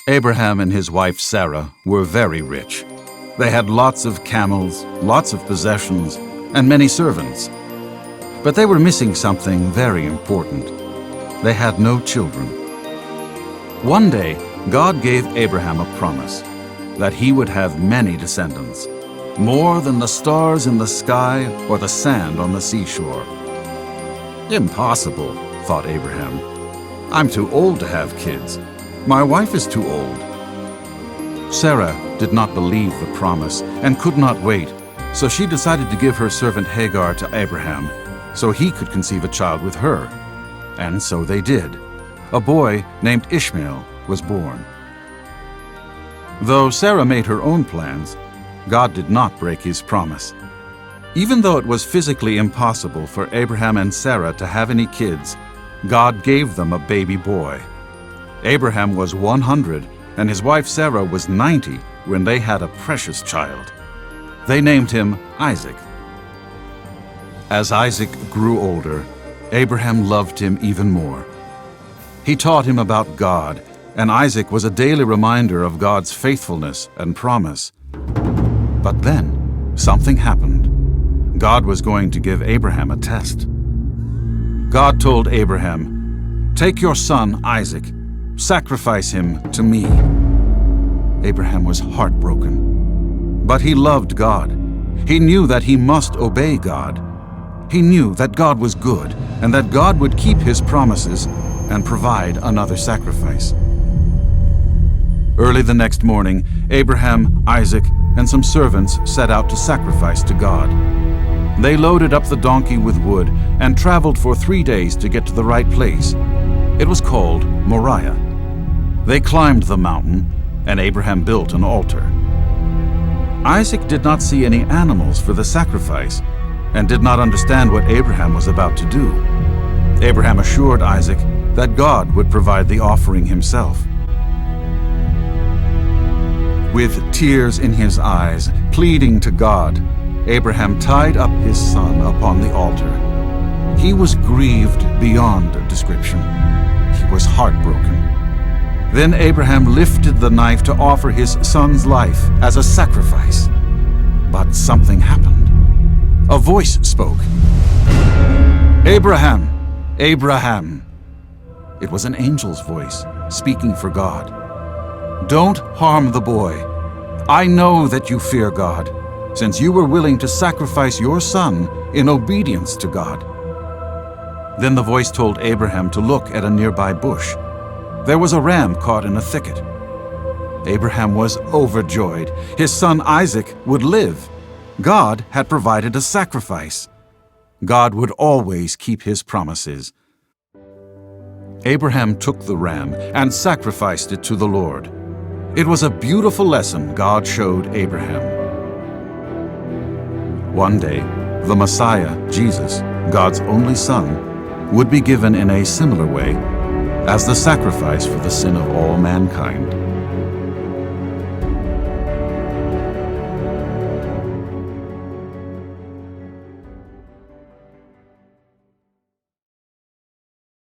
Abraham and his wife Sarah were very rich. They had lots of camels, lots of possessions, and many servants. But they were missing something very important. They had no children. One day, God gave Abraham a promise that he would have many descendants, more than the stars in the sky or the sand on the seashore. Impossible, thought Abraham. I'm too old to have kids. My wife is too old. Sarah did not believe the promise and could not wait, so she decided to give her servant Hagar to Abraham so he could conceive a child with her. And so they did. A boy named Ishmael was born. Though Sarah made her own plans, God did not break his promise. Even though it was physically impossible for Abraham and Sarah to have any kids, God gave them a baby boy. Abraham was 100 and his wife Sarah was 90 when they had a precious child. They named him Isaac. As Isaac grew older, Abraham loved him even more. He taught him about God, and Isaac was a daily reminder of God's faithfulness and promise. But then, something happened. God was going to give Abraham a test. God told Abraham, "Take your son Isaac, sacrifice him to me." Abraham was heartbroken. But he loved God. He knew that he must obey God. He knew that God was good and that God would keep his promises and provide another sacrifice. Early the next morning, Abraham, Isaac, and some servants set out to sacrifice to God. They loaded up the donkey with wood and traveled for 3 days to get to the right place. It was called Moriah. They climbed the mountain, and Abraham built an altar. Isaac did not see any animals for the sacrifice and did not understand what Abraham was about to do. Abraham assured Isaac that God would provide the offering himself. With tears in his eyes, pleading to God, Abraham tied up his son upon the altar. He was grieved beyond description. He was heartbroken. Then Abraham lifted the knife to offer his son's life as a sacrifice. But something happened. A voice spoke. "Abraham! Abraham!" It was an angel's voice, speaking for God. "Don't harm the boy. I know that you fear God, since you were willing to sacrifice your son in obedience to God." Then the voice told Abraham to look at a nearby bush. There was a ram caught in a thicket. Abraham was overjoyed. His son Isaac would live. God had provided a sacrifice. God would always keep his promises. Abraham took the ram and sacrificed it to the Lord. It was a beautiful lesson God showed Abraham. One day, the Messiah, Jesus, God's only Son, would be given in a similar way as the sacrifice for the sin of all mankind.